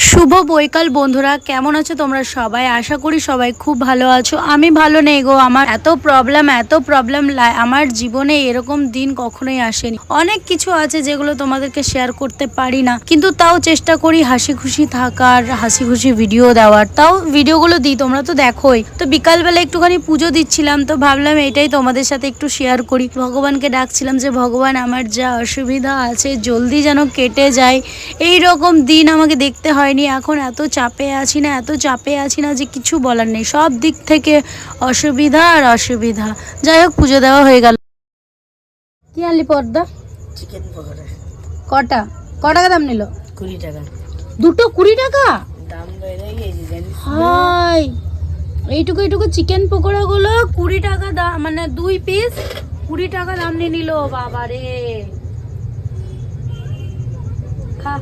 শুভ বৈকাল বন্ধুরা, কেমন আছো তোমরা সবাই? আশা করি সবাই খুব ভালো আছো। আমি ভালো নেই গো। আমার এত প্রবলেম আমার জীবনে এরকম দিন কখনোই আসেনি। অনেক কিছু আছে যেগুলো তোমাদেরকে শেয়ার করতে পারি না, কিন্তু তাও চেষ্টা করি হাসি খুশি থাকার, হাসি খুশি ভিডিও দেওয়ার। তাও ভিডিওগুলো দিই, তোমরা তো দেখোই। তো বিকালবেলা একটুখানি পুজো দিচ্ছিলাম, তো ভাবলাম এটাই তোমাদের সাথে একটু শেয়ার করি। ভগবানকে ডাকছিলাম যে ভগবান, আমার যা অসুবিধা আছে জলদি যেন কেটে যায়। এই রকম দিন আমাকে দেখতে হয়নি। এখন এত চাপে আছি না যে কিছু বলার নেই। সব দিক থেকে অসুবিধা আর অসুবিধা। যাই হোক, পুজো দেওয়া হয়ে গেল। কি আনলি পর্দা? চিকেন পকোড়া। কটা ক টাকা দাম নিল? 20 টাকা। দুটো 20 টাকা? দাম বেড়ে গেছে জানিস? হাই, এইটুকু চিকেন পকোড়া গুলো 20 টাকা দাম, মানে 2 পিস 20 টাকা দাম নিয়ে নিল। বাবা রে, খা।